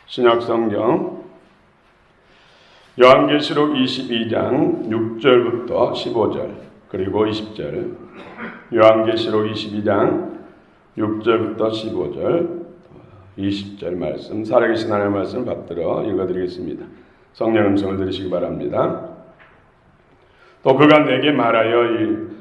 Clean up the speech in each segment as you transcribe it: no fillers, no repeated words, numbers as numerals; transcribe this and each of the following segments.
신약성경 요한계시록 22장 6절부터 15절 그리고 20절, 요한계시록 22장 6절부터 15절 20절 말씀, 살아계신 하나님의 말씀 받들어 읽어드리겠습니다. 성령 음성을 들으시기 바랍니다. 또 그가 내게 말하기를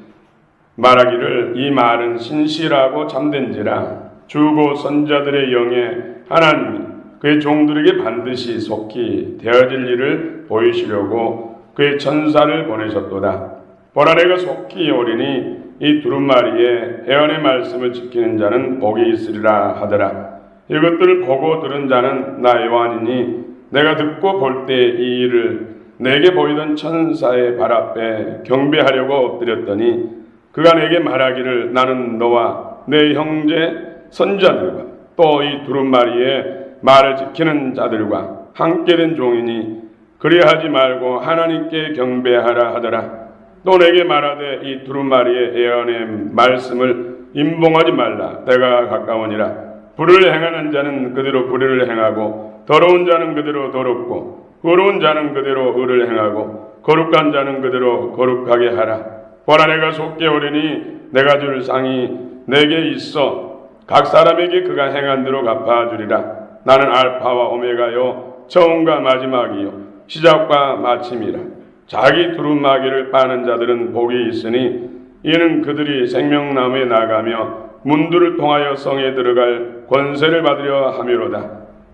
이 말은 신실하고 참된지라 주고 선자들의 영에 하나님이 그의 종들에게 반드시 속히 되어질 일을 보이시려고 그의 천사를 보내셨도다. 보라, 내가 속히 오리니 이 두루마리에 예언의 말씀을 지키는 자는 복이 있으리라 하더라. 이것들을 보고 들은 자는 나 요한이니 내가 듣고 볼 때 이 일을 내게 보이던 천사의 발 앞에 경배하려고 엎드렸더니 그가 내게 말하기를 나는 너와 내 형제 선자들과 또 이 두루마리에 말을 지키는 자들과 함께 된 종이니 그리하지 말고 하나님께 경배하라 하더라. 또 내게 말하되 이 두루마리의 예언의 말씀을 임봉하지 말라. 때가 가까우니라. 불을 행하는 자는 그대로 불의를 행하고 더러운 자는 그대로 더럽고 의로운 자는 그대로 의를 행하고 거룩한 자는 그대로 거룩하게 하라. 보라, 내가 속게 오리니 내가 줄 상이 내게 있어 각 사람에게 그가 행한 대로 갚아주리라. 나는 알파와 오메가요 처음과 마지막이요 시작과 마침이라. 자기 두루마기를 빠는 자들은 복이 있으니 이는 그들이 생명나무에 나가며 문들을 통하여 성에 들어갈 권세를 받으려 함이로다.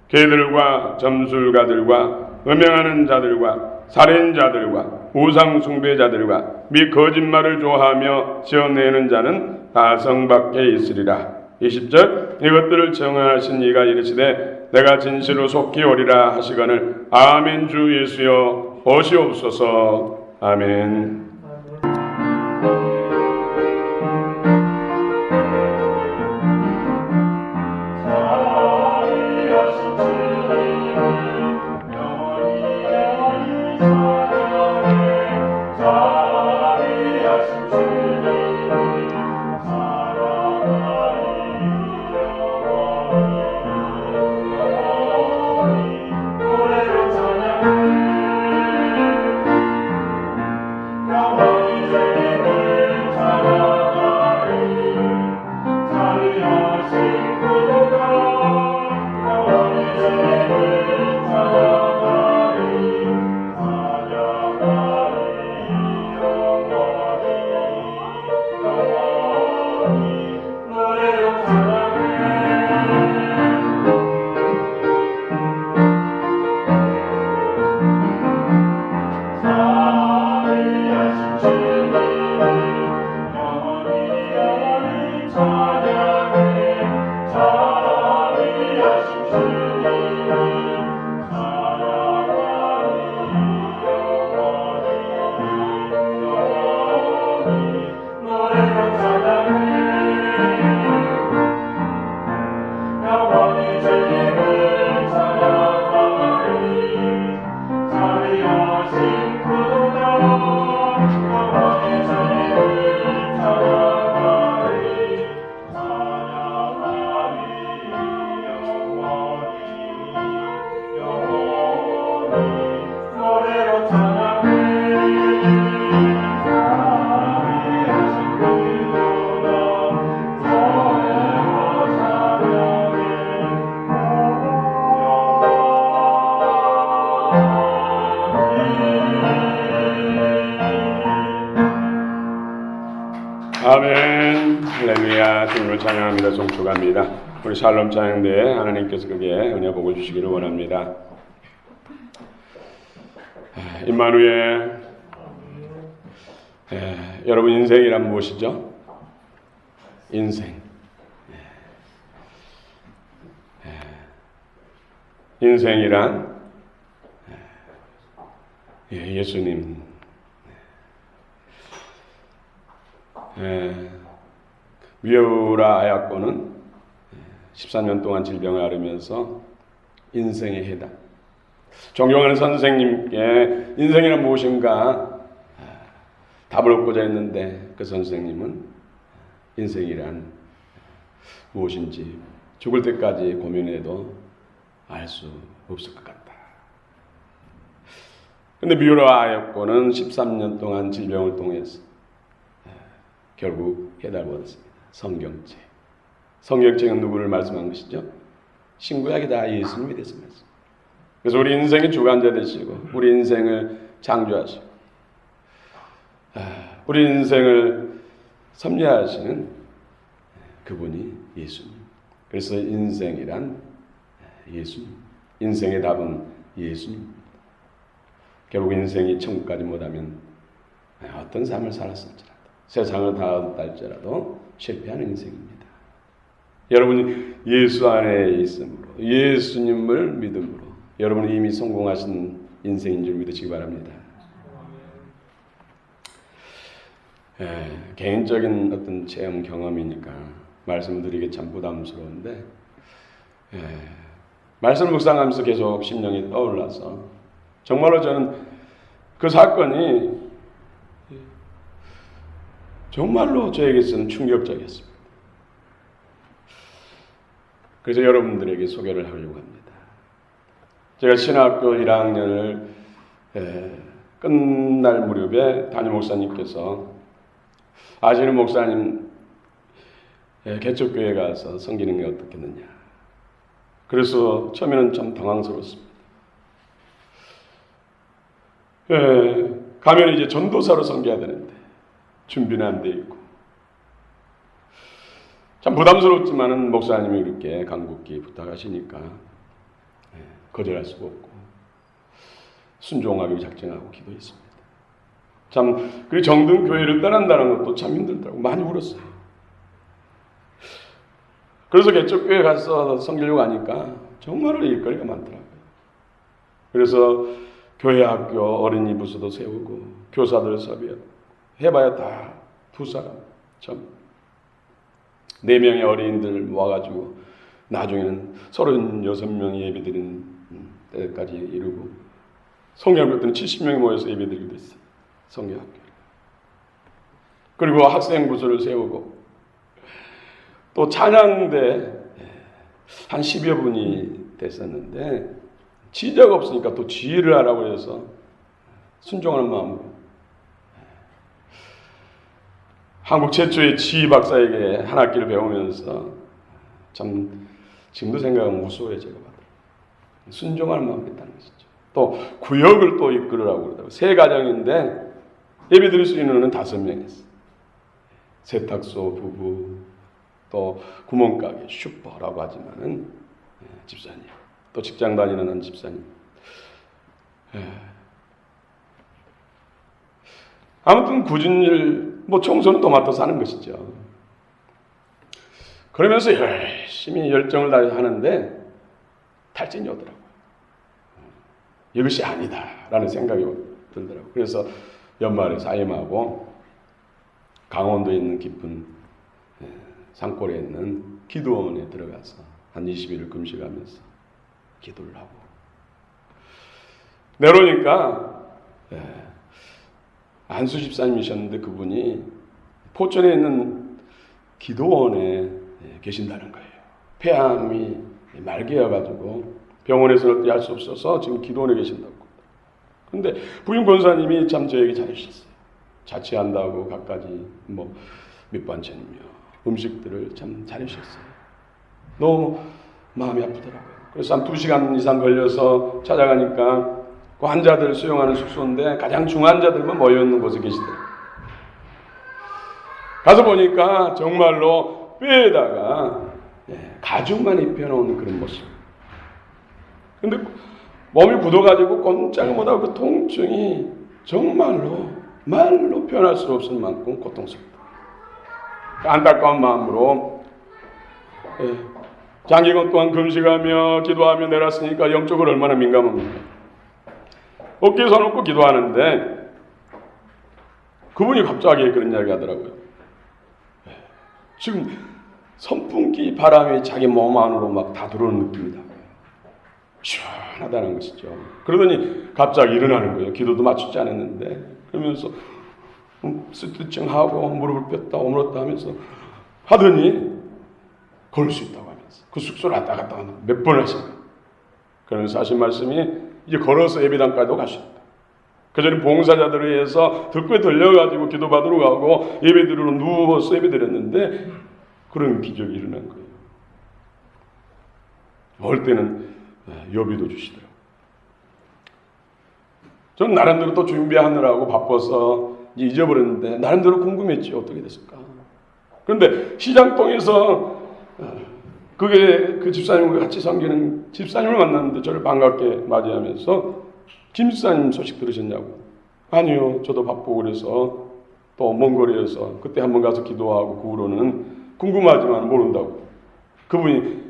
개들과 점술가들과 음행하는 자들과 살인자들과 우상 숭배자들과 및 거짓말을 좋아하며 지어내는 자는 다 성 밖에 있으리라. 20절, 이것들을 정하신 이가 이르시되 내가 진실로 속히 오리라 하시거늘 아멘. 주 예수여 오시옵소서. 아멘. 아멘. 할렐루야. 주님을 찬양합니다. 송축합니다. 우리 샬롬 찬양대에 하나님께서 그게 은혜 복을 주시기를 원합니다. 임마누엘. 여러분, 인생이란 무엇이죠? 인생. 인생이란 예수님. 미우라 아야코는 14년 동안 질병을 앓으면서 인생의 해답, 존경하는 선생님께 인생이란 무엇인가 답을 얻고자 했는데 그 선생님은 인생이란 무엇인지 죽을 때까지 고민해도 알 수 없을 것 같다. 근데 뮤러아였고는 13년 동안 질병을 통해서 결국 해답을 얻었습니다. 성경책. 성경책은 누구를 말씀한 것이죠? 신구약이 다 예수님에 대해서 말씀. 그래서 우리 인생의 주관자 되시고 우리 인생을 창조하시고 우리 인생을 섭리하시는 그분이 예수님. 그래서 인생이란 예수님. 인생의 답은 예수님. 결국 인생이 천국까지 못하면 어떤 삶을 살았을지라도 세상을 다 얻었다 할지라도 실패하는 인생입니다. 여러분이 예수 안에 있음으로 예수님을 믿음으로 여러분이 이미 성공하신 인생인 줄 믿으시기 바랍니다. 개인적인 어떤 체험 경험이니까 말씀드리기 참 부담스러운데 말씀을 묵상하면서 계속 심령이 떠올라서 정말로 저는 그 사건이 정말로 저에게서는 충격적이었습니다. 그래서 여러분들에게 소개를 하려고 합니다. 제가 신학교 1학년을 끝날 무렵에 담임 목사님께서 아시는 목사님 개척교회 가서 섬기는 게 어떻겠느냐. 그래서 처음에는 참 당황스러웠습니다. 가면 이제 전도사로 섬겨야 되는데 준비는 안 돼 있고 참 부담스럽지만은 목사님이 이렇게 간곡히 부탁하시니까 거절할 수가 없고 순종하기로 작정하고 기도했습니다. 참 그 정든 교회를 떠난다는 것도 참 힘들더라고. 많이 울었어요. 그래서 개척교회 가서 섬기려고 하니까 정말로 일거리가 많더라고요. 그래서 교회 학교 어린이 부서도 세우고 교사들 섭외 해봐야 다 두 사람 참 4명의 어린이들 모아가지고 나중에는 36명이 예배드리는 때까지 이루고 성경학교 때는 70명이 모여서 예배드리기도 했어요. 성경학교. 그리고 학생 부서를 세우고 또 찬양대 한 10여 분이 됐었는데 지자가 없으니까 또 지휘를 하라고 해서 순종하는 마음으로 한국 최초의 지휘 박사에게 한 학기를 배우면서 참 지금도 생각하면 무서워요. 제가 봐도 순종하는 마음이 있다는 것이죠. 또 구역을 또 이끌으라고 그러더라고요. 3가정인데 예배 드릴 수 있는 5명이었어요. 세탁소 부부 또 구멍가게 슈퍼라고 하지만은 집사님 또 직장 다니는 한 집사님 아무튼 굳은 일 청소는 또 맡아서 하는 것이죠. 그러면서 열심히 열정을 다해서 하는데 탈진이 오더라고요. 이것이 아니다라는 생각이 들더라고요. 그래서 연말에 사임하고 강원도에 있는 깊은 산골에 있는 기도원에 들어가서 한 20일을 금식하면서 기도를 하고 내려오니까 안수 집사님이셨는데 그분이 포천에 있는 기도원에 계신다는 거예요. 폐암이 말기여가지고 병원에서는 어떻게 할 수 없어서 지금 기도원에 계신다고. 그런데 부인 권사님이 참 저에게 잘해주셨어요. 자취한다고 갖가지 밑반찬이며 음식들을 참 잘해주셨어요. 너무 마음이 아프더라고요. 그래서 한 2시간 이상 걸려서 찾아가니까 그 환자들 수용하는 숙소인데 가장 중환자들만 모여있는 곳에 계시더라고요. 가서 보니까 정말로 뼈에다가 가죽만 입혀놓은 그런 모습. 근데 몸이 굳어가지고 꼼짝을 못하고 그 통증이 정말로 말로 표현할 수 없을 만큼 고통스럽다. 안타까운 마음으로 장기간 동안 금식하며 기도하며 내렸으니까 영적으로 얼마나 민감합니까? 어깨에 손 얹고 기도하는데 그분이 갑자기 그런 이야기 하더라고요. 지금 선풍기 바람이 자기 몸 안으로 막 다 들어오는 느낌이다. 시원하다는 것이죠. 그러더니 갑자기 일어나는 거예요. 기도도 맞추지 않았는데 그러면서 스트레칭하고 무릎을 폈다 오므렸다 하면서 하더니 걸을 수 있다고 하면서 그 숙소를 왔다 갔다 몇 번 하신 거예요. 그러면서 하신 말씀이 이제 걸어서 예배당까지도 가셨다. 그전에 봉사자들에 의해서 덕후에 들려가지고 기도받으러 가고 예배드리러 누워서 예배드렸는데 그런 기적이 일어난 거예요. 어릴 때는 여비도 주시더라고요. 저는 나름대로 또 준비하느라고 바빠서 잊어버렸는데 나름대로 궁금했지 어떻게 됐을까. 그런데 시장통에서 그게 그 집사님과 같이 섬기는 집사님을 만났는데 저를 반갑게 맞이하면서 김 집사님 소식 들으셨냐고. 아니요, 저도 바쁘고 그래서 또 먼 거리에서 그때 한번 가서 기도하고 그 후로는 궁금하지만 모른다고. 그분이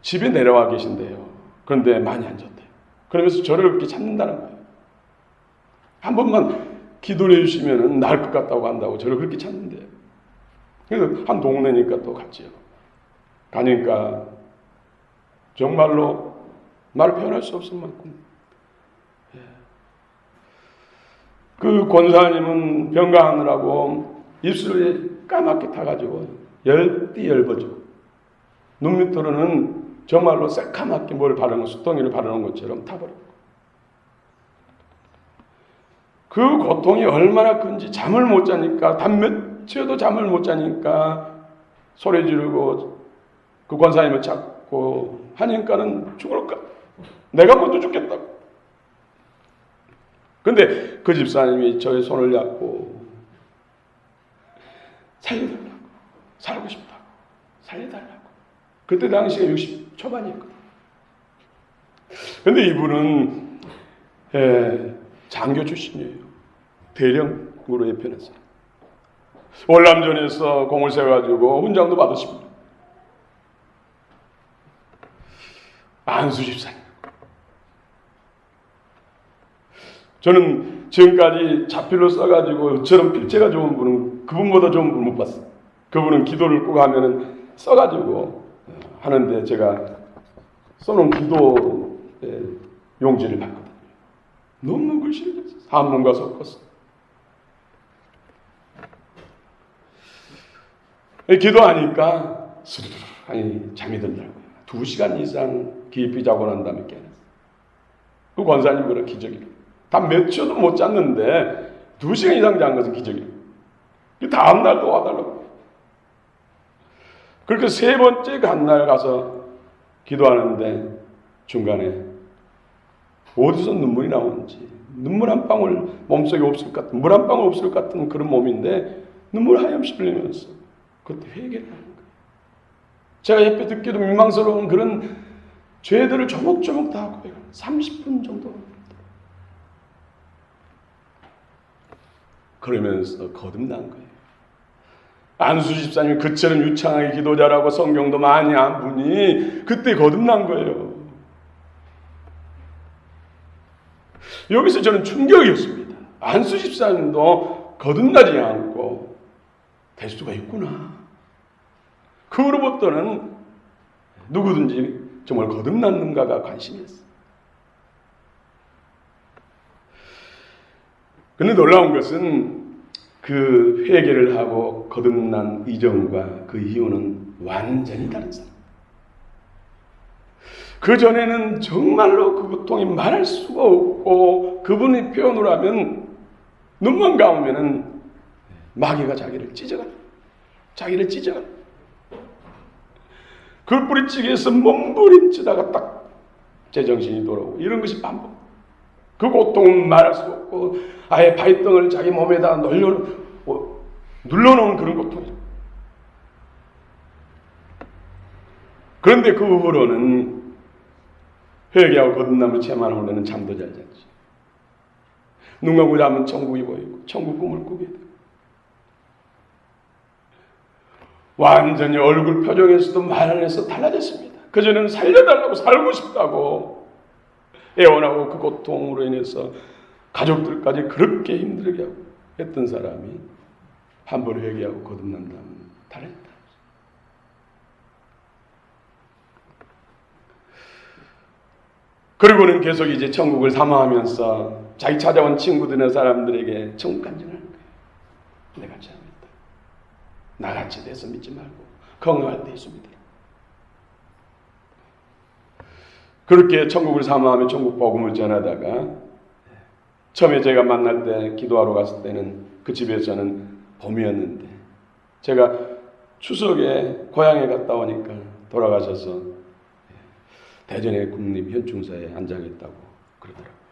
집에 내려와 계신대요. 그런데 많이 안 좋대요. 그러면서 저를 그렇게 찾는다는 거예요. 한 번만 기도를 해주시면 나을 것 같다고 한다고 저를 그렇게 찾는데요. 그래서 한 동네니까 또 갔지요. 가니까 정말로 말을 표현할 수 없을 만큼 그 권사님은 병가하느라고 입술이 까맣게 타가지고 열띠 열버지고 눈 밑으로는 정말로 새카맣게 뭘 바르는 수통이를 바르는 것처럼 타버렸고 그 고통이 얼마나 큰지 잠을 못 자니까 밤 며칠도 잠을 못 자니까 소리 지르고 그 권사님을 찾고 하니까는 죽을까? 내가 먼저 죽겠다고. 근데 그 집사님이 저의 손을 잡고 살려달라고, 살고 싶다고, 살려달라고. 그때 당시가 60 초반이었거든요. 근데 이분은 장교 출신이에요. 대령으로 예편했어요. 월남전에서 공을 세워가지고 훈장도 받으십니다. 안수 집사님. 저는 지금까지 자필로 써가지고 저런 필체가 좋은 분은 그분보다 좋은 분 못 봤어요. 그분은 기도를 꼭 하면은 써가지고 하는데 제가 써놓은 기도 용지를 봤거든요. 너무 글씨를 줬어요. 한문과 섞었어. 기도하니까 스르르 아니 잠이 들더라고요. 2시간 이상 깊이 자고 난 다음에 깨어났어요. 그 권사님 그런 기적이에요. 다 며칠도 못 잤는데 2시간 이상 잔 것은 기적이에요. 다음 날 또 와달라고. 그렇게 3번째 간날 가서 기도하는데 중간에 어디서 눈물이 나오는지 눈물 한 방울 몸속에 없을 것 같은 물 한 방울 없을 것 같은 그런 몸인데 눈물 하염시 흘리면서 그때 회개를 하는 거예요. 제가 옆에 듣기도 민망스러운 그런 죄들을 조목조목 다 하고 30분 정도 그러면서 거듭난 거예요. 안수 집사님이 그처럼 유창하게 기도 잘하고 성경도 많이 안 분이 그때 거듭난 거예요. 여기서 저는 충격이었습니다. 안수 집사님도 거듭나지 않고 될 수가 있구나. 그 후로부터는 누구든지 정말 거듭났는가가 관심이었어요. 그런데 놀라운 것은 그 회개를 하고 거듭난 이전과 그 이후는 완전히 다른 사람. 그 전에는 정말로 그 고통이 말할 수가 없고 그분이 표현을 하면 눈만 감으면은 마귀가 자기를 찢어가. 그 뿌리치기에서 몸부림치다가 딱 제정신이 돌아오고 이런 것이 반복. 그 고통은 말할 수 없고 아예 발등을 자기 몸에다 눌러놓은 그런 고통이죠. 그런데 그 후로는 회개하고 거듭남을 체험하는 후로는 잠도 잘 잤지. 눈 감고 자면 천국이 보이고 천국 꿈을 꾸게 되고 완전히 얼굴 표정에서도 말 안에서 달라졌습니다. 그전에는 살려달라고 살고 싶다고 애원하고 그 고통으로 인해서 가족들까지 그렇게 힘들게 하고 했던 사람이 한 번 회개하고 거듭난다면 다르다. 그리고는 계속 이제 천국을 사모하면서 자기 찾아온 친구들이나 사람들에게 천국 간증하는 거예요. 내가 잘했다. 나같이 돼서 믿지 말고 건강할 때 예수 믿으라. 그렇게 천국을 사모하며 천국 복음을 전하다가 처음에 제가 만날 때 기도하러 갔을 때는 그 집에서는 봄이었는데 제가 추석에 고향에 갔다 오니까 돌아가셔서 대전의 국립현충사에 안장했다고 그러더라고요.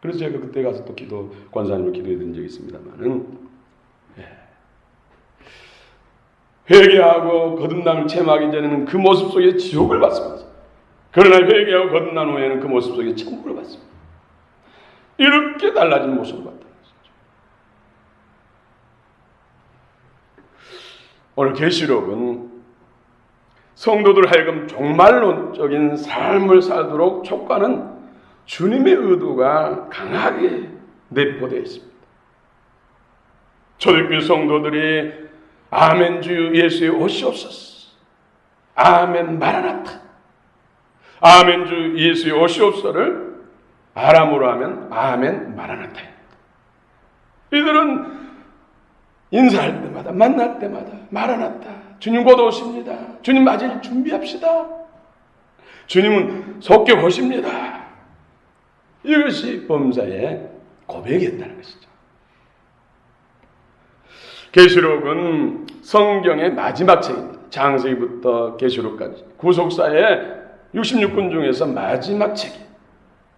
그래서 제가 그때 가서 또 권사님을 기도해 드린 적이 있습니다만은 회개하고 거듭남을 체험하기 전에는 그 모습 속에 지옥을 봤습니다. 그러나 회개하고 거듭난 후에는 그 모습 속에 천국을 봤습니다. 이렇게 달라진 모습을 봤다는 것이죠. 오늘 계시록은 성도들 하여금 종말론적인 삶을 살도록 촉구하는 주님의 의도가 강하게 내포되어 있습니다. 초대교회 성도들이 아멘 주 예수의 오시옵소서, 아멘 마라나타, 아멘 주 예수의 오시옵소서를 아람어로 하면 아멘 마라나타입니다. 이들은 인사할 때마다 만날 때마다 마라나타, 주님 곧 오십니다. 주님 맞을 준비합시다. 주님은 속히 오십니다. 이것이 범사의 고백이었다는 것이죠. 계시록은 성경의 마지막 책입니다. 창세기부터 계시록까지 구속사의 66권 중에서 마지막 책이에요.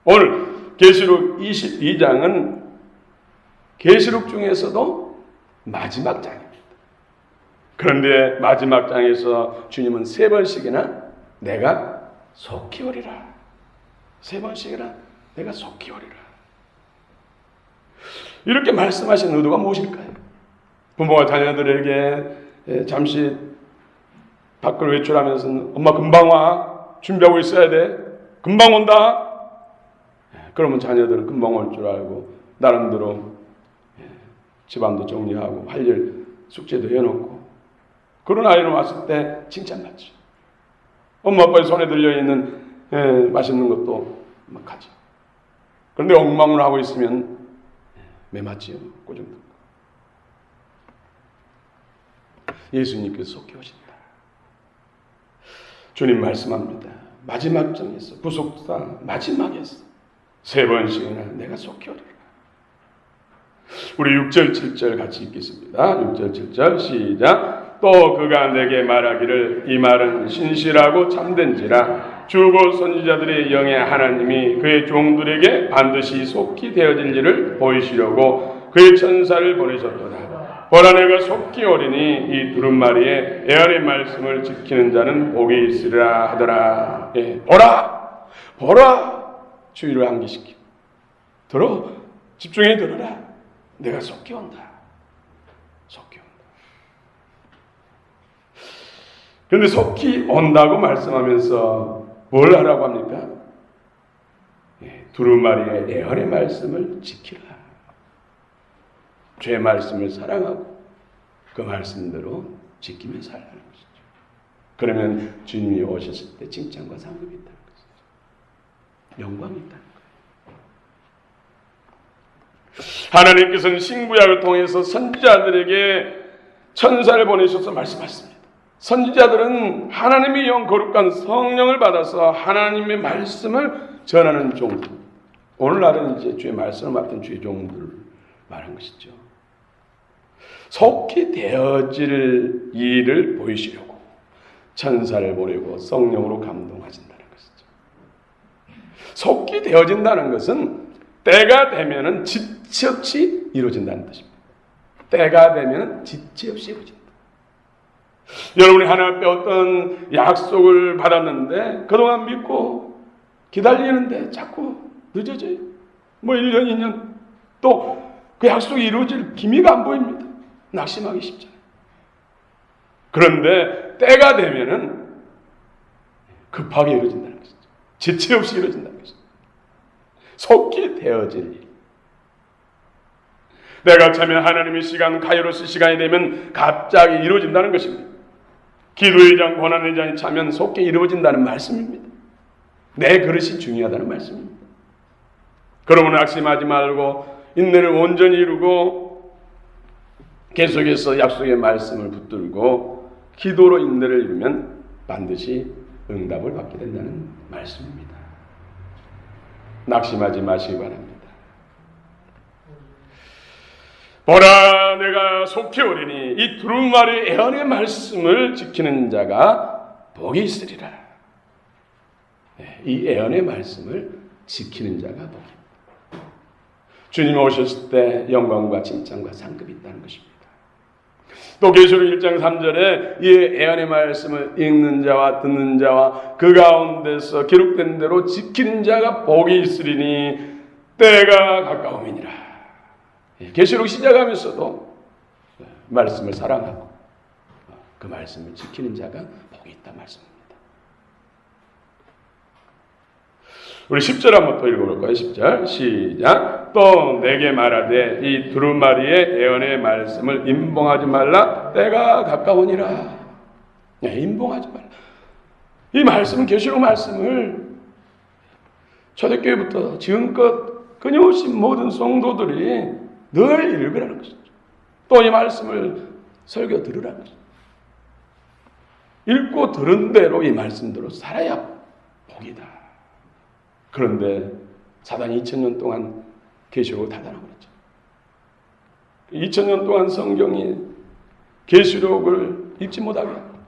오늘 계시록 22장은 계시록 중에서도 마지막 장입니다. 그런데 마지막 장에서 주님은 3번씩이나 내가 속히 오리라, 3번씩이나 내가 속히 오리라, 이렇게 말씀하신 의도가 무엇일까요? 부모가 자녀들에게 잠시 밖을 외출하면서 엄마 금방 와, 준비하고 있어야 돼, 금방 온다. 그러면 자녀들은 금방 올 줄 알고 나름대로 집안도 정리하고 할 일 숙제도 해놓고 그런 아이는 왔을 때 칭찬받죠. 엄마 아빠의 손에 들려있는 맛있는 것도 막 하죠. 그런데 엉망을 하고 있으면 매맞지요. 꼬정도. 예수님께서 속히 오신다. 주님 말씀합니다. 마지막 장에서 구속사 마지막에서 3번씩이나 내가 속히 오리라. 우리 6절 7절 같이 읽겠습니다. 6절 7절 시작. 또 그가 내게 말하기를 이 말은 신실하고 참된지라 주고 선지자들의 영의 하나님이 그의 종들에게 반드시 속히 되어질 일을 보이시려고 그의 천사를 보내셨도다. 보라 내가 속히 오리니 이 두루마리에 애언의 말씀을 지키는 자는 복이 있으리라 하더라. 보라! 보라! 주의를 환기시키고 들어! 집중해 들어라. 내가 속히 온다. 속히 온다. 그런데 속히 온다고 말씀하면서 뭘 하라고 합니까? 두루마리의 애언의 말씀을 지키라. 죄의 말씀을 사랑하고 그 말씀대로 지키며 살라는 것이죠. 그러면 주님이 오셨을 때 칭찬과 상급이 있다는 것이죠. 영광이 있다는 거예요. 하나님께서는 신구약을 통해서 선지자들에게 천사를 보내셔서 말씀하셨습니다. 선지자들은 하나님의 영 거룩한 성령을 받아서 하나님의 말씀을 전하는 종들. 오늘날은 이제 주의 말씀을 맡은 주의 종들을 말한 것이죠. 속히 되어질 일을 보이시려고 천사를 보내고 성령으로 감동하신다는 것이죠. 속히 되어진다는 것은 때가 되면은 지체 없이 이루어진다는 뜻입니다. 때가 되면은 지체 없이 이루어진다. 여러분이 하나님 앞에 어떤 약속을 받았는데 그동안 믿고 기다리는데 자꾸 늦어져요. 1년, 2년 또 그 약속이 이루어질 기미가 안 보입니다. 낙심하기 쉽잖아요. 그런데 때가 되면은 급하게 이루어진다는 것이죠. 지체 없이 이루어진다는 것이죠. 속히 되어질 일. 내가 차면 하나님의 시간, 카이로스 시간이 되면 갑자기 이루어진다는 것입니다. 기도의 장, 고난의 장이 차면 속히 이루어진다는 말씀입니다. 내 그릇이 중요하다는 말씀입니다. 그러므로 낙심하지 말고 인내를 온전히 이루고 계속해서 약속의 말씀을 붙들고 기도로 인내를 이루면 반드시 응답을 받게 된다는 말씀입니다. 낙심하지 마시기 바랍니다. 보라, 내가 속히 오리니 이 두루마리 애언의 말씀을 지키는 자가 복이 있으리라. 이 애언의 말씀을 지키는 자가 복이 있다. 주님 오셨을 때 영광과 칭찬과 상급이 있다는 것입니다. 또 계시록 1장 3절에 이 애언의 말씀을 읽는 자와 듣는 자와 그 가운데서 기록된 대로 지키는 자가 복이 있으리니 때가 가까움이니라. 계시록 시작하면서도 말씀을 사랑하고 그 말씀을 지키는 자가 복이 있다 말씀입니다. 우리 10절 한번 또 읽어볼까요? 10절 시작. 또 내게 말하되 이 두루마리의 애언의 말씀을 임봉하지 말라. 때가 가까우니라. 임봉하지 말라. 이 말씀은 계시록 말씀을 초대교회부터 지금껏 끊임없이 모든 성도들이 늘 읽으라는 것이죠. 또 이 말씀을 설교 들으라는 것이죠. 읽고 들은 대로 이 말씀대로 살아야 복이다. 그런데 사단이 2000년 동안 계시록을 닫아놓고 그랬죠. 2000년 동안 성경이 계시록을 읽지 못하게 하고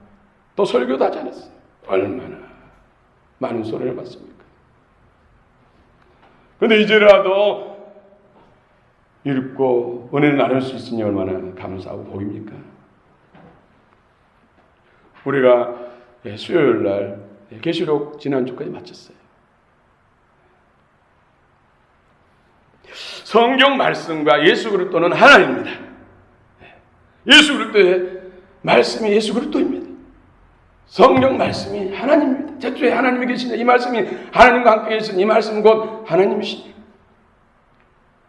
또 설교도 하지 않았어요. 얼마나 많은 소리를 받습니까? 그런데 이제라도 읽고 은혜를 나눌 수 있으니 얼마나 감사하고 복입니까? 우리가 수요일 날 계시록 지난주까지 마쳤어요. 성경 말씀과 예수 그리스도는 하나입니다. 예수 그리스도의 말씀이 예수 그리스도입니다. 성경 말씀이 하나님입니다. 태초에 하나님이 계시냐, 이 말씀이 하나님과 함께 계신 이 말씀은 곧 하나님이십니다.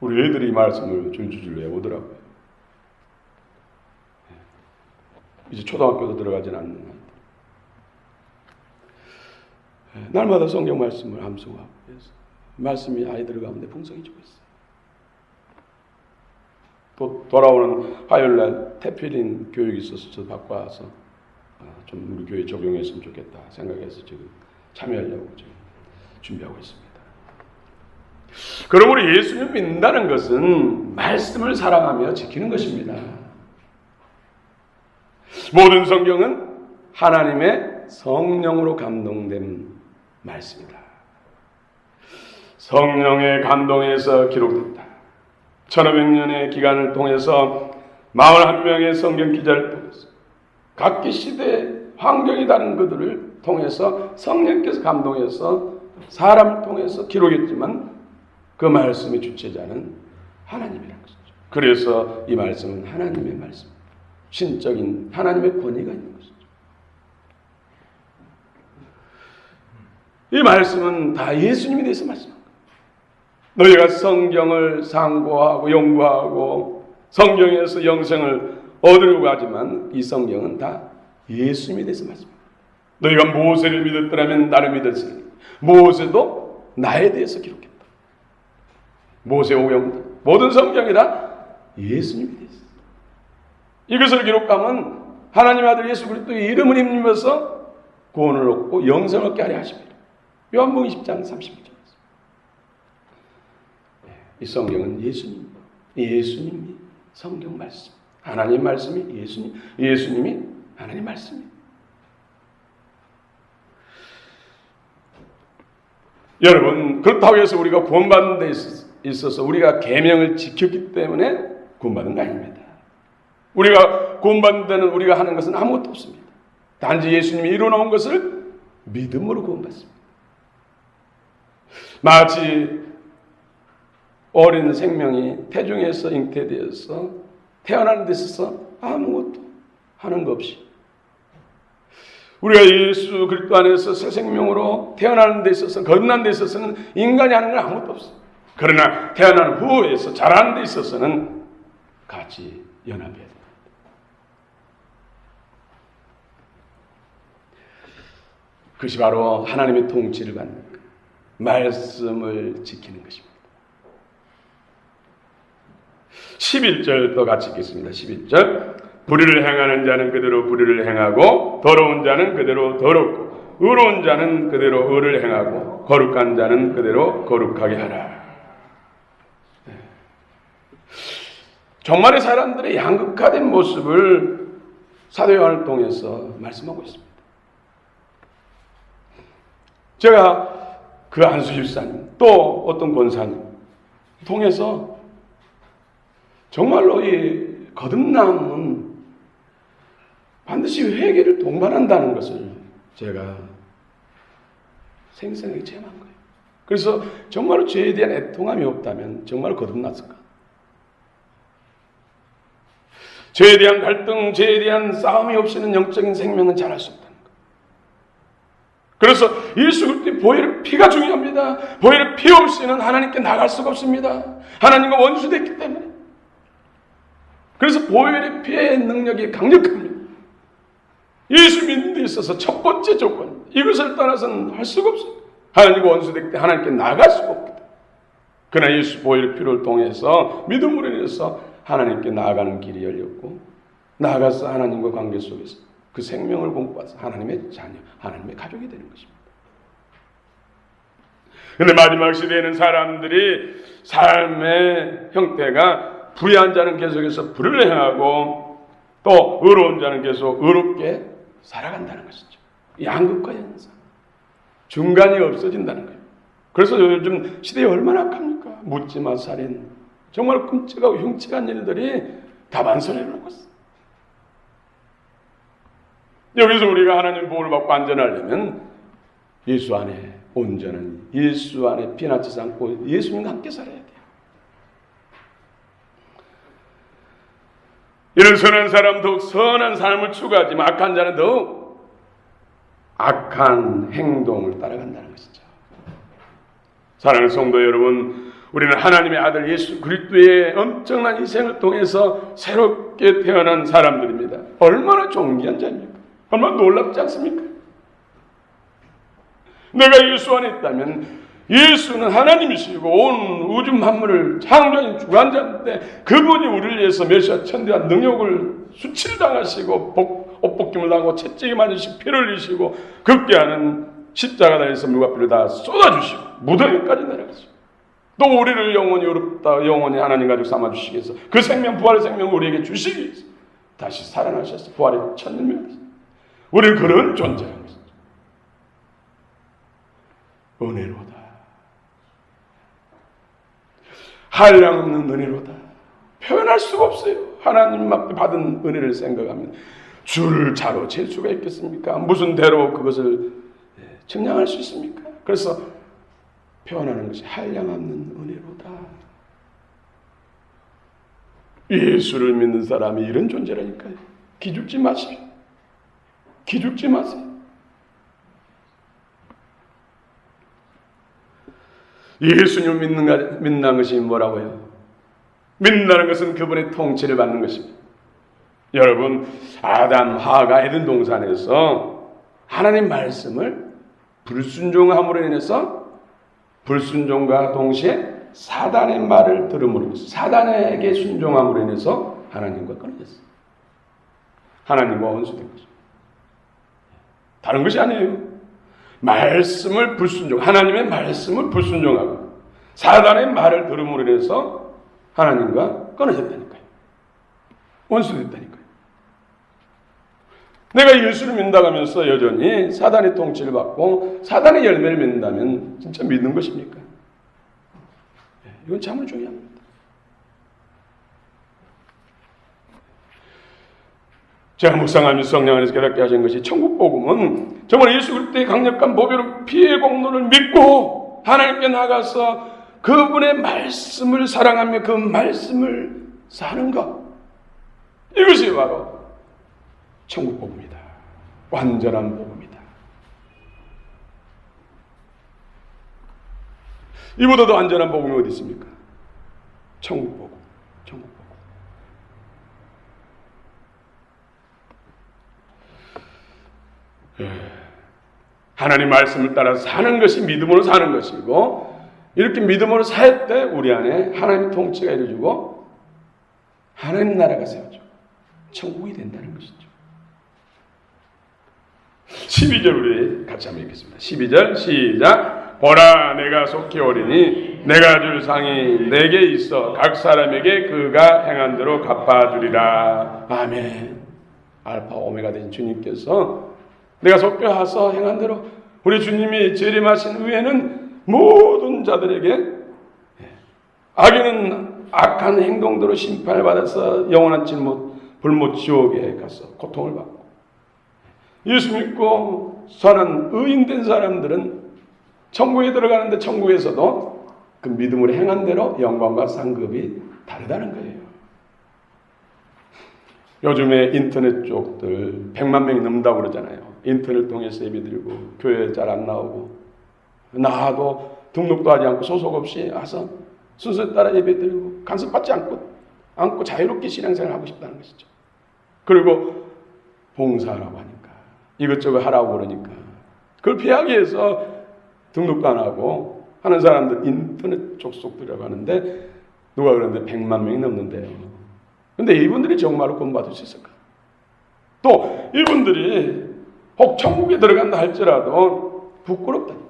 우리 애들이 이 말씀을 줄줄줄 외우더라고요. 이제 초등학교도 들어가진 않는 것 같아요. 날마다 성경 말씀을 암송하고 해서 말씀이 아이들 가운데 풍성해지고 있어요. 또 돌아오는 화요일날 태필인 교육이 있어서 저도 바꿔와서 좀 우리 교회에 적용했으면 좋겠다 생각해서 지금 참여하려고 지금 준비하고 있습니다. 그러므로 예수님 믿는다는 것은 말씀을 사랑하며 지키는 것입니다. 모든 성경은 하나님의 성령으로 감동된 말씀이다. 성령의 감동에서 기록됐다. 1500년의 기간을 통해서 41명의 성경 기자를 통해서 각기 시대 환경이 다른 그들을 통해서 성령께서 감동해서 사람을 통해서 기록했지만 그 말씀의 주체자는 하나님이라는 것이죠. 그래서 이 말씀은 하나님의 말씀, 신적인 하나님의 권위가 있는 것이죠. 이 말씀은 다 예수님에 대해서 말씀합니다. 너희가 성경을 상고하고 연구하고 성경에서 영생을 얻으려고 하지만 이 성경은 다 예수님에 대해서 말씀합니다. 너희가 모세를 믿었더라면 나를 믿었으니 모세도 나에 대해서 기록했다. 모세오경 모든 성경이 다 예수님에 대해서 이것을 기록하면 하나님의 아들 예수 그리스도의 이름을 힘입어서 구원을 얻고 영생을 얻게 하려 하십니다. 요한복음 20장 31절. 이 성경은 예수님이 성경 말씀, 하나님 말씀이 예수님이 하나님 말씀입니다. 여러분, 그렇다고 해서 우리가 구원받는 데 있어서 우리가 계명을 지켰기 때문에 구원받는 거 아닙니다. 우리가 구원받는 데는 우리가 하는 것은 아무것도 없습니다. 단지 예수님이 이루어놓은 것을 믿음으로 구원받습니다. 마치 어린 생명이 태중에서 잉태되어서 태어나는 데 있어서 아무것도 하는 것 없이 우리가 예수 그리스도 안에서 새 생명으로 태어나는 데 있어서 거듭난 데 있어서는 인간이 하는 건 아무것도 없어요. 그러나 태어난 후에서 자라는 데 있어서는 같이 연합해야 됩니다. 그것이 바로 하나님의 통치를 받는 것, 말씀을 지키는 것입니다. 11절도 같이 읽겠습니다. 11절. 불의를 행하는 자는 그대로 불의를 행하고 더러운 자는 그대로 더럽고 의로운 자는 그대로 의를 행하고 거룩한 자는 그대로 거룩하게 하라. 종말의 사람들의 양극화된 모습을 사도 요한을 통해서 말씀하고 있습니다. 제가 그 안수 집사님 또 어떤 권사님 통해서 정말로 이 거듭남은 반드시 회개를 동반한다는 것을 제가 생생하게 체험한 거예요. 그래서 정말로 죄에 대한 애통함이 없다면 정말 거듭났을까? 죄에 대한 갈등, 죄에 대한 싸움이 없이는 영적인 생명은 자랄 수 없다는 거예요. 그래서 예수 그리스도의 보혈의 피가 중요합니다. 보혈의 피 없이는 하나님께 나갈 수가 없습니다. 하나님과 원수됐기 때문에. 그래서 보혈의 피의 능력이 강력합니다. 예수 믿는 데 있어서 첫 번째 조건, 이것을 떠나서는 할 수가 없어요. 하나님과 원수됐기 때문에 하나님께 나갈 수가 없기 때문에. 그러나 예수 보혈의 피를 통해서 믿음으로 인해서 하나님께 나아가는 길이 열렸고, 나아가서 하나님과 관계 속에서 그 생명을 공부해서 하나님의 자녀, 하나님의 가족이 되는 것입니다. 그런데 마지막 시대에는 사람들이 삶의 형태가 불의한 자는 계속해서 불의를 행하고 또 의로운 자는 계속 의롭게 살아간다는 것이죠. 양극화 현상, 중간이 없어진다는 거예요. 그래서 요즘 시대에 얼마나 악합니까? 묻지마 살인, 정말 끔찍하고 흉측한 일들이 다반선에 일어나고 있어요. 여기서 우리가 하나님 보호를 받고 안전하려면 예수 안에 온전한, 예수 안에 피나치지 않고 예수님과 함께 살아야 돼요. 이런 선한 사람 더욱 선한 삶을 추구하지만 악한 자는 더욱 악한 행동을 따라간다는 것이죠. 사랑하는 성도 여러분, 우리는 하나님의 아들 예수 그리스도의 엄청난 희생을 통해서 새롭게 태어난 사람들입니다. 얼마나 존귀한 자입니까? 얼마나 놀랍지 않습니까? 내가 예수 안에 있다면 예수는 하나님이시고 온 우주 만물을 창조한 주관자인데 그분이 우리를 위해서 메시아 천대한 능욕을 수치당하시고 옷벗김을 당하고 채찍에 맞으시고 피를 흘리시고 극대하는 십자가에서 물과 피를 다 쏟아주시고 무덤에까지 내려가시고 또 우리를 영원히 의롭다 영원히 하나님 가족 삼아주시기 위해서 그 생명 부활의 생명을 우리에게 주시기 위해서 다시 살아나셔서 부활의 첫 능력이었어요. 우리는 그런 존재라는 것이죠. 은혜로다. 한량없는 은혜로다. 표현할 수가 없어요. 하나님 앞에 받은 은혜를 생각하면 줄 자로 잴 수가 있겠습니까? 무슨 대로 그것을 측량할 수 있습니까? 그래서 표현하는 것이 한량없는 은혜로다. 예수를 믿는 사람이 이런 존재라니까요. 기죽지 마세요. 기죽지 마세요. 예수님을 믿는다는 것이 뭐라고요? 믿는다는 것은 그분의 통치를 받는 것입니다. 여러분, 아담, 하가 에덴 동산에서 하나님 말씀을 불순종함으로 인해서 불순종과 동시에 사단의 말을 들음으로 인해서 사단에게 순종함으로 인해서 하나님과 끊어졌어요. 하나님과 원수된 거죠. 다른 것이 아니에요. 말씀을 불순종, 하나님의 말씀을 불순종하고 사단의 말을 들음으로 인해서 하나님과 끊어졌다니까요. 원수됐다니까요. 내가 예수를 믿는다고 하면서 여전히 사단의 통치를 받고 사단의 열매를 맺는다면 진짜 믿는 것입니까? 이건 참으로 중요합니다. 제가 묵상하면서 성령 안에서 깨닫게 하신 것이 천국 복음은 정말 예수 그리스도의 강력한 보배로 피의 공로를 믿고 하나님께 나가서 그분의 말씀을 사랑하며 그 말씀을 사는 것, 이것이 바로 천국 복음이다. 완전한 복음이다. 이보다 더 완전한 복음이 어디 있습니까? 천국 복음. 천국 복음. 하나님 말씀을 따라 사는 것이 믿음으로 사는 것이고, 이렇게 믿음으로 살 때 우리 안에 하나님의 통치가 이루어지고 하나님 나라가 세워지고 천국이 된다는 것이죠. 12절 우리 같이 한번 읽겠습니다. 12절 시작. 보라 내가 속히 오리니 내가 줄 상이 내게 있어 각 사람에게 그가 행한 대로 갚아주리라. 아멘. 알파 오메가 되신 주님께서 내가 속히 와서 행한 대로 우리 주님이 재림하신 후에는 모든 자들에게 악인은 악한 행동대로 심판을 받아서 영원한 불못 지옥에 가서 고통을 받고 예수 믿고 사는 의인된 사람들은 천국에 들어가는데 천국에서도 그 믿음으로 행한 대로 영광과 상급이 다르다는 거예요. 요즘에 인터넷 쪽들 100만 명이 넘는다고 그러잖아요. 인터넷 통해서 예배드리고 교회 잘 안 나오고 나와도 등록도 하지 않고 소속 없이 와서 순서에 따라 예배드리고 간섭받지 않고 자유롭게 신앙생활을 하고 싶다는 것이죠. 그리고 봉사하라고 하니까 이것저것 하라고 그러니까 그걸 피하기 위해서 등록도 안 하고 하는 사람들 인터넷 족속들이라고 하는데 누가 그러는데 100만 명이 넘는데요. 근데 이분들이 정말로 구원받을 수 있을까? 또 이분들이 혹 천국에 들어간다 할지라도 부끄럽다니까.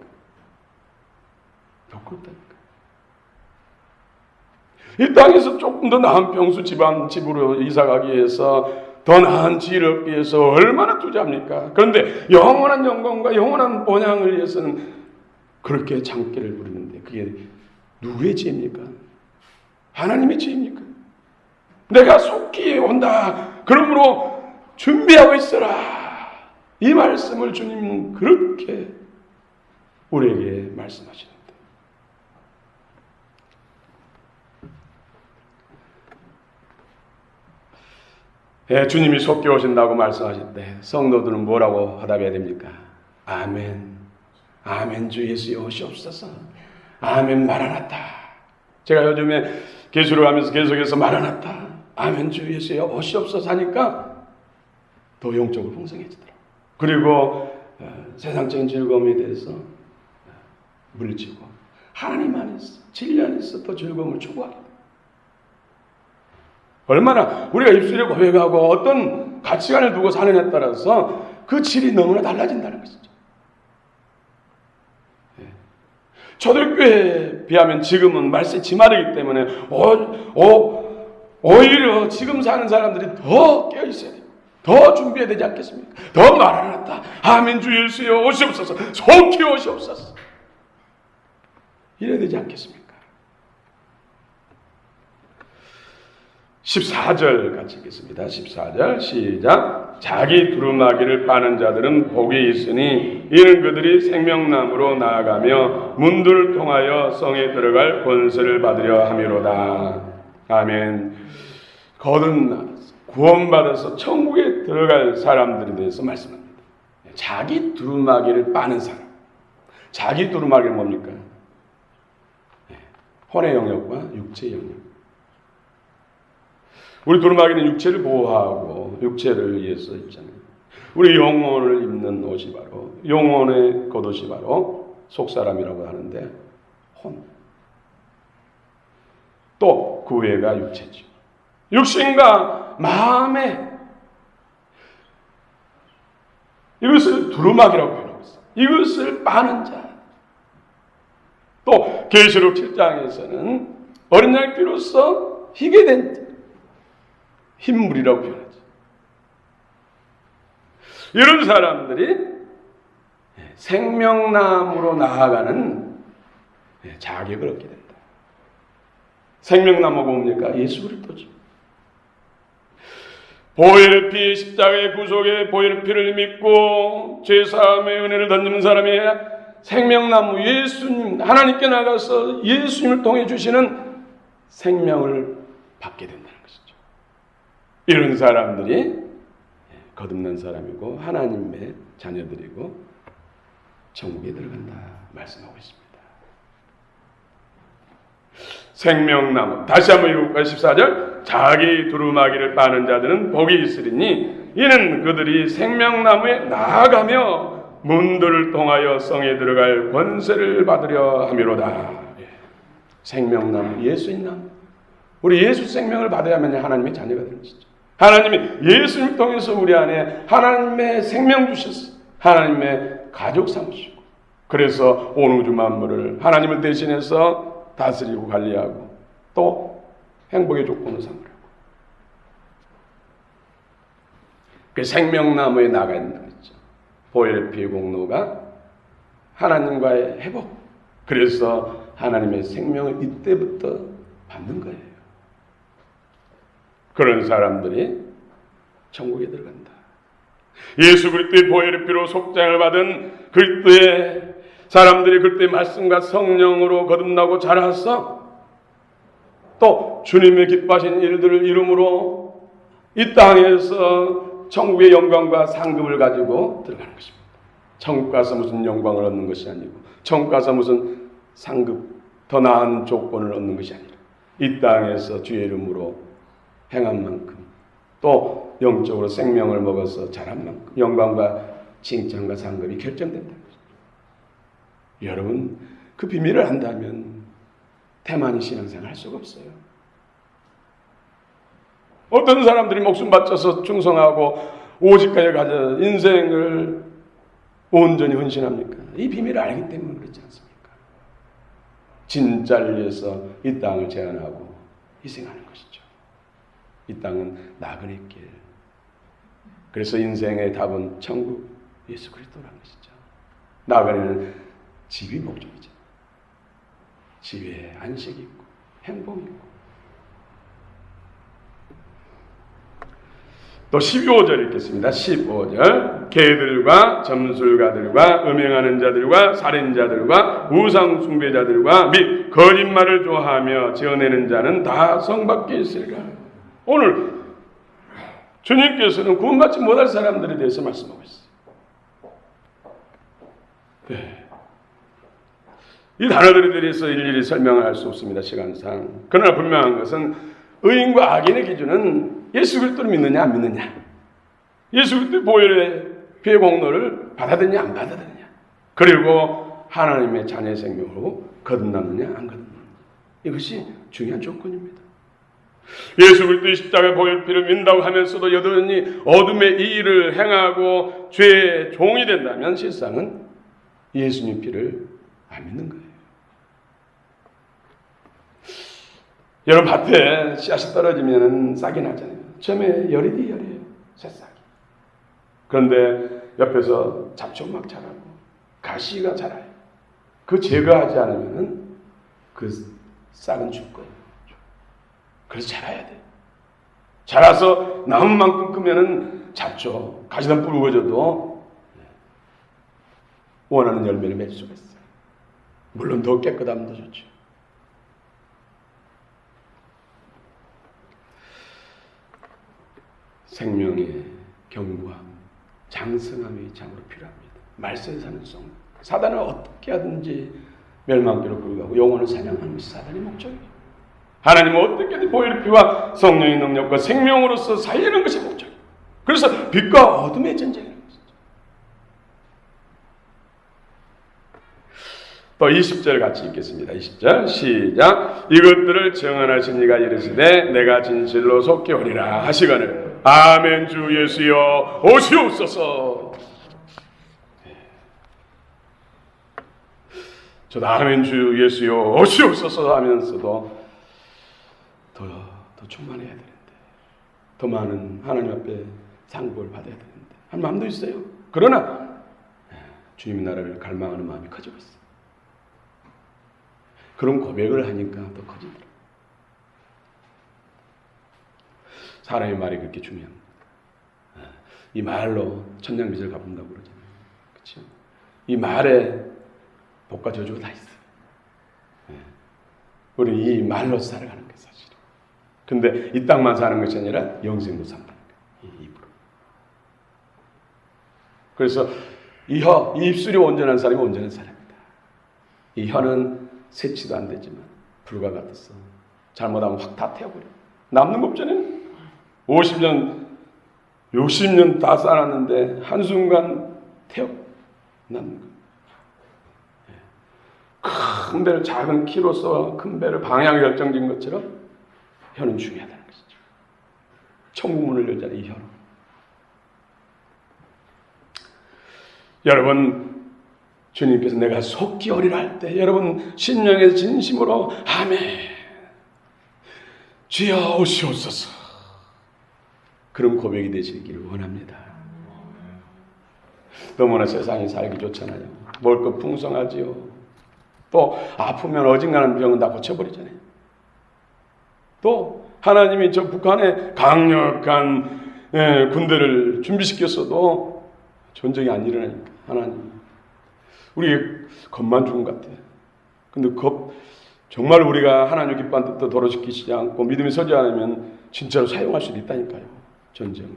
이 땅에서 조금 더 나은 평수 집으로 이사가기 위해서 더 나은 지혜를 얻기 위해서 얼마나 투자합니까? 그런데 영원한 영광과 영원한 본향을 위해서는 그렇게 장기를 부리는데 그게 누구의 지혜입니까? 하나님의 지혜입니까? 내가 속히 온다. 그러므로 준비하고 있어라. 이 말씀을 주님은 그렇게 우리에게 말씀하시는데 주님이 속히 오신다고 말씀하실 때 성도들은 뭐라고 화답해야 됩니까? 아멘. 아멘 주 예수여 오시옵소서. 아멘 마라나타. 제가 요즘에 계시를 하면서 계속해서 마라나타. 아멘 주 예수여 오시옵소서 하니까 더 영적으로 풍성해지더라고요. 그리고 세상적인 즐거움에 대해서 물리치고 하나님 안에서 진리 안에서 더 즐거움을 추구하게 됩니다. 얼마나 우리가 입술에 고백하고 어떤 가치관을 두고 사느냐에 따라서 그 질이 너무나 달라진다는 것이죠. 초대교회에 비하면 지금은 말세 지마르기 때문에 오히려 지금 사는 사람들이 더 깨어있어야 돼요. 더 준비해야 되지 않겠습니까? 더 말하놨다. 아멘 주 예수여 오시옵소서. 속히 오시옵소서. 이래야 되지 않겠습니까? 14절 같이 읽겠습니다. 14절 시작. 자기 두루마기를 빠는 자들은 복이 있으니 이는 그들이 생명나무로 나아가며 문들을 통하여 성에 들어갈 권세를 받으려 함이로다. 아멘. 거듭나 구원받아서 천국에 들어갈 사람들에 대해서 말씀합니다. 자기 두루마기를 빠는 사람. 자기 두루마기는 뭡니까? 혼의 영역과 육체의 영역. 우리 두루마기는 육체를 보호하고 육체를 위해서 입잖아요. 우리 영혼을 입는 옷이 바로 영혼의 겉옷이 바로 속사람이라고 하는데 혼. 또 그 외가 육체죠. 육신과 마음의 이것을 두루마기라고 표현하고 있어요. 이것을 빠는 자. 또 계시록 7장에서는 어린 양 피로써 희게 된 흰물이라고 표현하죠. 이런 사람들이 생명나무로 나아가는 자격을 얻게 된다. 생명나무가 뭡니까? 예수 그리스도죠. 보혈의 피, 십자가의 구속의 보혈의 피를 믿고 죄사함의 은혜를 던지는 사람이 생명나무 예수님, 하나님께 나가서 예수님을 통해 주시는 생명을 받게 된다는 것이죠. 이런 사람들이 거듭난 사람이고 하나님의 자녀들이고 천국에 들어간다 말씀하고 있습니다. 생명나무. 다시 한번 읽어볼까요? 14절. 자기 두루마기를 빠는 자들은 복이 있으리니 이는 그들이 생명나무에 나아가며 문들을 통하여 성에 들어갈 권세를 받으려 함이로다. 생명나무, 예수의 나무. 우리 예수 생명을 받아야만 하나님의 자녀가 되는 것이죠. 하나님이 예수를 통해서 우리 안에 하나님의 생명 주셨어요. 하나님의 가족 삼으시고, 그래서 온 우주 만물을 하나님을 대신해서 다스리고 관리하고 또 행복의 조건을 삼으라고. 그 생명나무에 나가 있는 거죠. 보혈의 피의 공로가 하나님과의 회복. 그래서 하나님의 생명을 이때부터 받는 거예요. 그런 사람들이 천국에 들어간다. 예수 그리스도의 보혈의 피로 속장을 받은 그리스도의 사람들이 그리스도의 말씀과 성령으로 거듭나고 자라서 또 주님의 기뻐하신 일들을 이름으로 이 땅에서 천국의 영광과 상급을 가지고 들어가는 것입니다. 천국 가서 무슨 영광을 얻는 것이 아니고, 천국 가서 무슨 상급, 더 나은 조건을 얻는 것이 아니라 이 땅에서 주의 이름으로 행한 만큼, 또 영적으로 생명을 먹어서 자란 만큼 영광과 칭찬과 상급이 결정된다는 것입니다. 여러분, 그 비밀을 안다면 태만히 신앙생활 할 수가 없어요. 어떤 사람들이 목숨 바쳐서 충성하고 오직하여 가져 인생을 온전히 헌신합니까? 이 비밀을 알기 때문에 그렇지 않습니까? 진짜를 위해서 이 땅을 제한하고 희생하는 것이죠. 이 땅은 나그네 길. 그래서 인생의 답은 천국 예수 그리스도라는 것이죠. 나그네는 집이 목적이죠. 집에 안식이 있고 행복이 있고. 또 15절 읽겠습니다. 15절. 개들과 점술가들과 음행하는 자들과 살인자들과 우상 숭배자들과 및 거짓말을 좋아하며 지어내는 자는 다 성 밖에 있으리라. 오늘 주님께서는 구원받지 못할 사람들에 대해서 말씀하고 있어요. 네. 이 단어들에 대해서 일일이 설명을 할 수 없습니다. 시간상. 그러나 분명한 것은 의인과 악인의 기준은 예수 그리스도를 믿느냐 안 믿느냐, 예수 그리스도의 보혈의 피의 공로를 받아들이냐 안 받아들이냐, 그리고 하나님의 자녀의 생명으로 거듭났느냐 안 거듭났느냐, 이것이 중요한 조건입니다. 예수 그리스도의 십자가 보혈 피를 믿는다고 하면서도 여전히 어둠의 이 일을 행하고 죄의 종이 된다면 실상은 예수님 피를 안 믿는 거예요. 여러분, 밭에 씨앗이 떨어지면 싹이 나잖아요. 처음에 열이 열이에요. 새싹이. 그런데 옆에서 잡초 막 자라고 가시가 자라요. 그 제거하지 않으면 그 싹은 죽을 거예요. 그래서 자라야 돼요. 자라서 나무만큼 크면은 잡초, 가시덤 붉어져도 원하는 열매를 맺을 수가 있어요. 물론 더 깨끗하면 더 좋죠. 생명의 견고함, 장성함이 참으로 필요합니다. 말세에 사는 성, 사단을 어떻게 하든지 멸망기로 불구하고 영혼을 사냥하는 것이 사단의 목적이에요. 하나님은 어떻게든 보혈의 피와 성령의 능력과 생명으로서 살리는 것이 목적이에요. 그래서 빛과 어둠의 전쟁이라는 것이죠. 또 20절 같이 읽겠습니다. 20절 시작. 이것들을 정언하신 이가 이르시되 내가 진실로 속히 오리라 하시거늘 아멘. 주 예수여 오시옵소서. 저도 아멘 주 예수여 오시옵소서 하면서도 더 충만해야 되는데, 더 많은 하나님 앞에 상급을 받아야 되는데 한 마음도 있어요. 그러나 주님의 나라를 갈망하는 마음이 커지고 있어요. 그런 고백을 하니까 더 커지더라고요. 사람의 말이 그렇게 중요합니다. 이 말로 천냥빚을 갚는다고 그러잖아요. 그렇죠? 이 말에 복과 저주가 다 있어요. 우리 이 말로 살아가는 게 사실이에요. 근데 이 땅만 사는 것이 아니라 영생도 산다는 거예요. 이 입으로. 그래서 이 입술이 온전한 사람이 온전한 사람입니다. 이 혀는 세치도 안 되지만 불과 같아서 잘못하면 확 다 태워버려요. 남는 거 없잖아요. 50년, 60년 다 쌓았는데 한순간 태워 남는 거예요. 큰 배를 작은 키로서 큰 배를 방향이 결정된 것처럼 혀는 중요하다는 것이죠. 천국문을 열잖아요, 이 혀로. 여러분, 주님께서 내가 속기 어리라 할 때 여러분 심령에서 진심으로 아멘, 주여 오시옵소서, 그런 고백이 되시기를 원합니다. 너무나 세상이 살기 좋잖아요. 먹을 것 풍성하지요. 또 아프면 어중간한 병은 다 고쳐버리잖아요. 또 하나님이 저 북한에 강력한 군대를 준비시켰어도 전쟁이 안 일어나니까 하나님, 우리 겁만 죽은 것 같아요. 근데 정말 우리가 하나님 기뻐하는 뜻도 도로시키시지 않고 믿음이 서지 않으면 진짜로 사용할 수도 있다니까요, 전쟁을.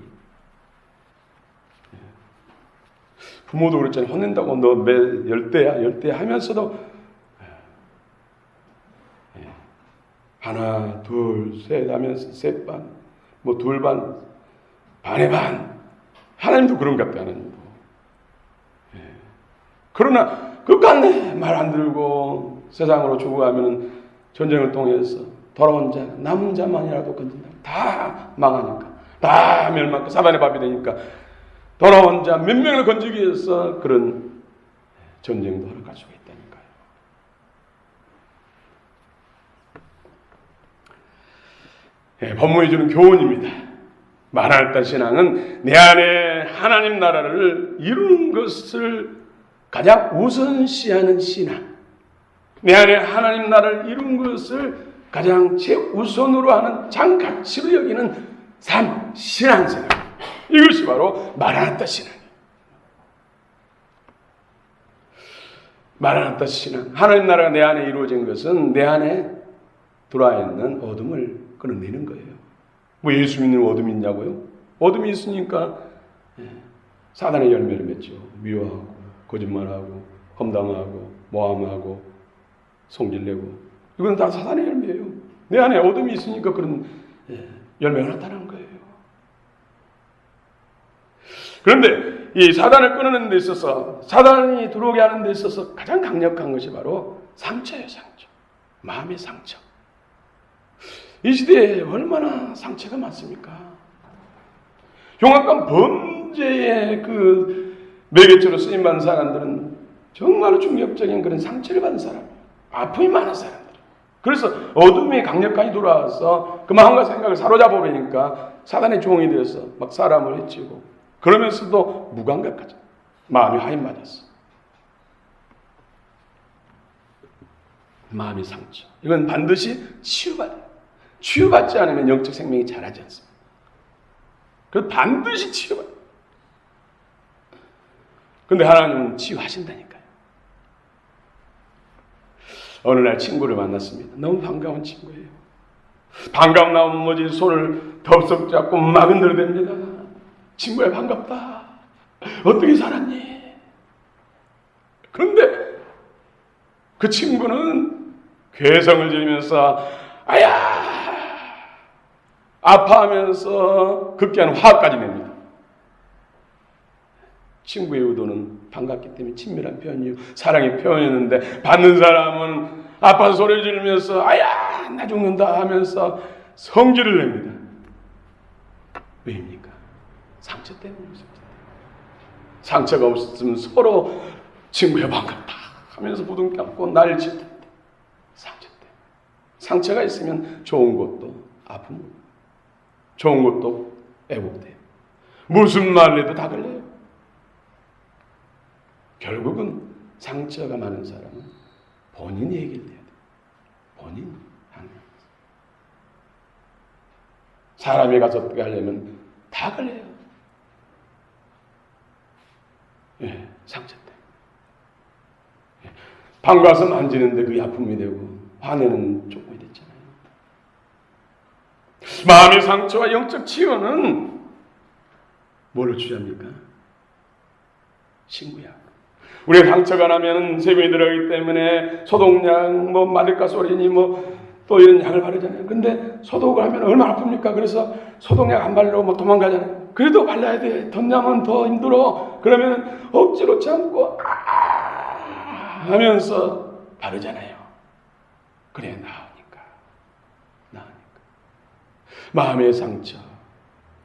부모도 그랬잖아요. 혼낸다고 너 매 열대야 하면서도 하나 둘 셋 하면서 셋 반, 뭐 둘 반, 반의 반. 하나님도 그런 것 같아요. 하나님도. 그러나 끝까지 말 안 들고 세상으로 죽어가면은 전쟁을 통해서 돌아온 자, 남은 자만이라도 건진다. 다 망하니까, 다 멸망, 사단의 밥이 되니까 돌아온 자 몇 명을 건지기 위해서 그런 전쟁도 허락할 수가 있다니까요. 본문이 주는 교훈입니다. 마라나타 신앙은 내 안에 하나님 나라를 이루는 것을 가장 우선시하는 신앙, 내 안에 하나님 나라를 이룬 것을 가장 최우선으로 하는 장가치로 여기는 삶, 신앙생활, 이것이 바로 마라나타 신앙이에요. 마라나타 신앙, 하나님 나라가 내 안에 이루어진 것은 내 안에 들어와 있는 어둠을 끌어내는 거예요. 뭐 예수 믿는 어둠이 있냐고요? 어둠이 있으니까 사단의 열매를 맺죠. 미워하고 거짓말하고 험담하고 모함하고 성질내고, 이건 다 사단의 열매예요. 내 안에 어둠이 있으니까 그런 열매가 나타나는 거예요. 그런데 이 사단을 끊어내는 데 있어서, 사단이 들어오게 하는 데 있어서 가장 강력한 것이 바로 상처예요. 상처, 마음의 상처. 이 시대에 얼마나 상처가 많습니까? 흉악한 범죄의 그 매개체로 쓰임받는 사람들은 정말로 충격적인 그런 상처를 받은 사람이에요. 아픔이 많은 사람들. 그래서 어둠이 강력하게 돌아와서 그 마음과 생각을 사로잡아 버리니까 사단의 종이 되어서 막 사람을 해치고, 그러면서도 무감각하죠. 마음이 하인 맞았어. 마음의 상처, 이건 반드시 치유받아요. 치유받지 않으면 영적 생명이 자라지 않습니다. 그래서 반드시 치유받아요. 그런데 하나님은 치유하신다니까요. 어느 날 친구를 만났습니다. 너무 반가운 친구예요. 반가움 나오면 뭐지, 손을 덥석 잡고 막 흔들어댑니다. 친구야, 반갑다. 어떻게 살았니? 그런데 그 친구는 괴성을 지르면서 아야 아파하면서 극기하는 화까지 냅니다. 친구의 의도는 반갑기 때문에 친밀한 표현이요, 사랑의 표현이었는데, 받는 사람은 아파서 소리 지르면서 아야 나 죽는다 하면서 성질을 냅니다. 왜입니까? 상처 때문입니다. 상처가 없었으면 서로 친구야 반갑다 하면서 부둥켜 안고 난리칠 텐데, 상처 때문에. 상처가 있으면 좋은 것도 아픔, 좋은 것도 애국돼요. 무슨 말을 해도 다 걸려요. 결국은 상처가 많은 사람은 본인이 해결돼야 돼요. 본인이 하는 거예요. 사람이 가서 어떻게 하려면 다 걸려요. 상처 때문에. 반가워서 만지는데 그게 아픔이 되고 화내는 조건이 됐잖아요. 마음의 상처와 영적 치유는 뭘로 취합니까? 신구약. 우리가 상처가 나면 세균이 들어가기 때문에 소독약, 뭐 마데카소린이 또 이런 약을 바르잖아요. 근데 소독을 하면 얼마나 아픕니까? 그래서 소독약 안 바르려고 막 도망가잖아요. 그래도 발라야 돼. 덧나면 더 힘들어. 그러면 억지로 참고 하면서 바르잖아요. 그래 나으니까. 마음의 상처,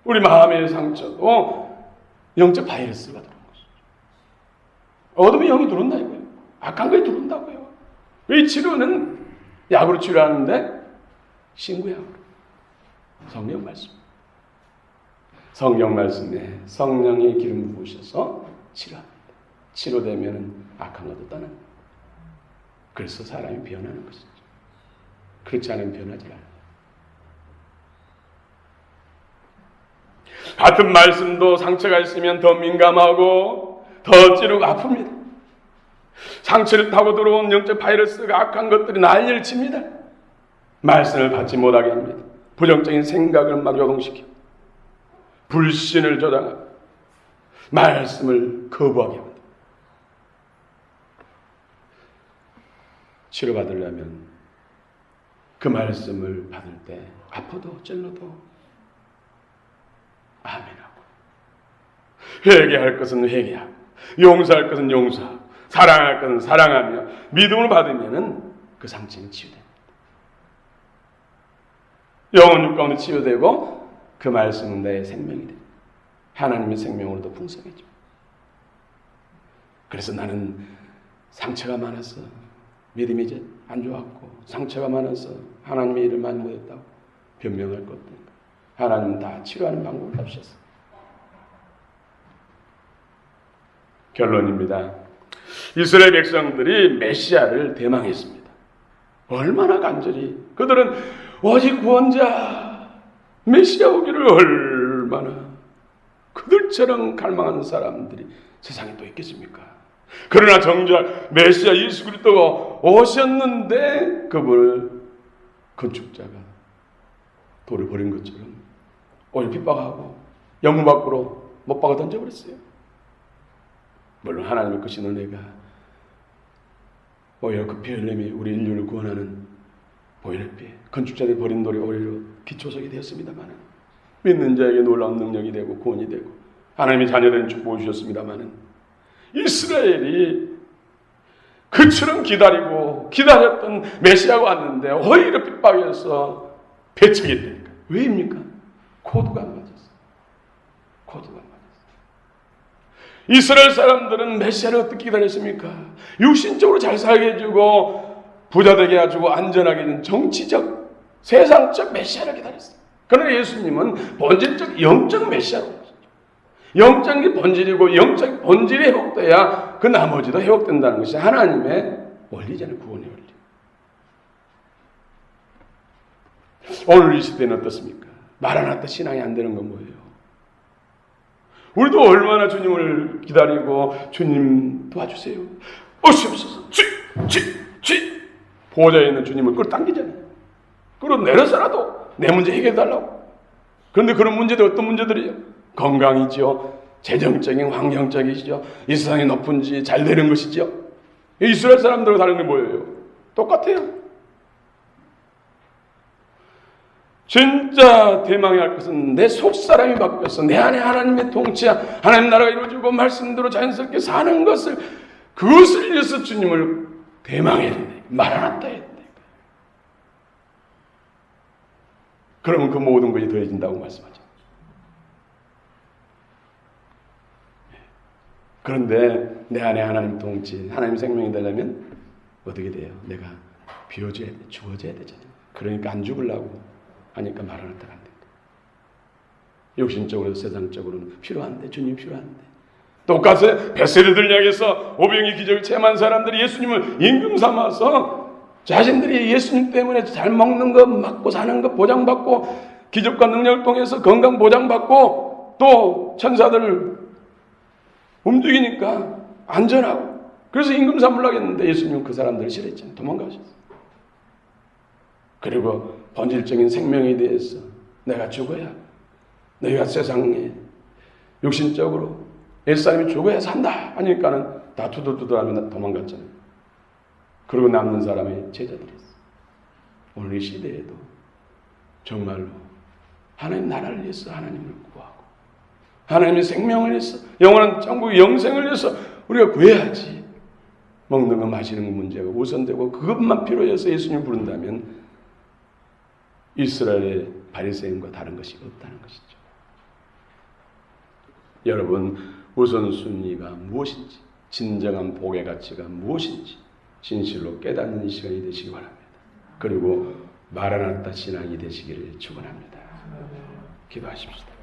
우리 마음의 상처도 영적 바이러스가 들어온 것이죠. 어둠의 영이 들어온다 이거예요. 악한 것이 들어온다고요. 이 치료는 약으로 치료하는데 신구약으로 성경 말씀. 성경 말씀에 성령의 기름 부으셔서 치료합니다. 치료되면 악한 것도 떠납니다. 그래서 사람이 변하는 것이죠. 그렇지 않으면 변하지 않아요. 같은 말씀도 상처가 있으면 더 민감하고 더 찌르고 아픕니다. 상처를 타고 들어온 영적 바이러스가 악한 것들이 난리를 칩니다. 말씀을 받지 못하게 합니다. 부정적인 생각을 막 요동시켜 불신을 조장하고 말씀을 거부하게 합니다. 치료받으려면 그 말씀을 받을 때 아파도 찔러도 아멘하고 회개할 것은 회개하고 용서할 것은 용서하고 사랑할 것은 사랑하며 믿음을 받으면은 그 상처는 치유됩니다. 영혼 육 가운데 치유되고 그 말씀은 내 생명이 됩니다. 하나님의 생명으로도 풍성해져. 그래서 나는 상처가 많아서 믿음이 이제 안 좋았고 상처가 많아서 하나님의 일을 많이 못했다고 변명할 것도 없고 하나님은 다 치료하는 방법을 잡으셨어요. 결론입니다. 이스라엘 백성들이 메시아를 대망했습니다. 얼마나 간절히 그들은 오직 구원자 메시아 오기를 얼마나 그들처럼 갈망하는 사람들이 세상에 또 있겠습니까? 그러나 정작 메시아 예수 그리스도가 오셨는데 그분을 건축자가 돌을 버린 것처럼 오히려 핍박하고 영문 밖으로 못 박아 던져버렸어요. 물론 하나님의 크신 은혜가 오히려 그 피 흘림이 우리 인류를 구원하는 오히려 건축자들이 버린 돌이 오히려 기초석이 되었습니다만 믿는 자에게 놀라운 능력이 되고 구원이 되고 하나님의 자녀들은 축복을 주셨습니다만 이스라엘이 그처럼 기다렸던 메시아가 왔는데 오히려 핍박해서 배척이 되니까 왜입니까? 코드가 안 맞았어요. 코드가 안 맞았어요. 이스라엘 사람들은 메시아를 어떻게 기다렸습니까? 육신적으로 잘 살게 해주고 부자 되게 해주고 안전하게 해준 정치적 세상적 메시아를 기다렸어요. 그러나 예수님은 본질적 영적 메시아로 오셨죠. 영적인 본질이고 영적 본질이 회복돼야 그 나머지도 회복된다는 것이 하나님의 원리잖아요. 구원의 원리. 오늘 이 시대는 어떻습니까? 마라나타 신앙이 안 되는 건 뭐예요? 우리도 얼마나 주님을 기다리고 주님 도와주세요. 오시옵소서. 보호자에 있는 주님을 끌어당기잖아요. 끌어내려서라도 내 문제 해결해달라고. 그런데 그런 문제들 어떤 문제들이에요? 건강이죠. 재정적인 환경적이죠. 이 세상이 높은지 잘 되는 것이죠. 이스라엘 사람들과 다른 게 뭐예요? 똑같아요. 진짜 대망해야 할 것은 내 속사람이 바뀌어서 내 안에 하나님의 통치야 하나님 나라가 이루어지고 말씀대로 자연스럽게 사는 것을 그것을 위해서 주님을 대망해야 된다. 마라나타 해야 된다. 그러면 그 모든 것이 더해진다고 말씀하죠. 그런데 내 안에 하나님 통치, 하나님 생명이 되려면 어떻게 돼요? 내가 비워줘야 돼, 주어져야 되잖아요. 그러니까 안 죽으려고 하니까 마라나타가 안 된다. 육신적으로도 세상적으로는 필요한데, 주님 필요한데. 똑같이 베세르들 향해서 오병이 기적을 체험한 사람들이 예수님을 임금 삼아서 자신들이 예수님 때문에 잘 먹는 거, 먹고 사는 거 보장받고 기적과 능력을 통해서 건강 보장받고 또 천사들을 움직이니까 안전하고 그래서 임금 삼으려고 했는데 예수님은 그 사람들을 싫어했잖아요. 도망가셨어요. 그리고 본질적인 생명에 대해서 내가 죽어야 너희가 세상에 육신적으로 옛사람이 죽어야 산다 하니까는 다 투덜투덜하면 도망갔잖아요. 그리고 남는 사람이 제자들이었어요. 오늘 이 시대에도 정말로 하나님 나라를 위해서 하나님을 구하고 하나님의 생명을 위해서 영원한 천국의 영생을 위해서 우리가 구해야지. 먹는 거 마시는 거 문제가 우선되고 그것만 필요해서 예수님 부른다면 이스라엘의 바리새인과 다른 것이 없다는 것이죠. 여러분 우선순위가 무엇인지 진정한 복의 가치가 무엇인지 진실로 깨닫는 이 시간이 되시기 바랍니다. 그리고 마라나타 신앙이 되시기를 축원합니다. 기도하십시다.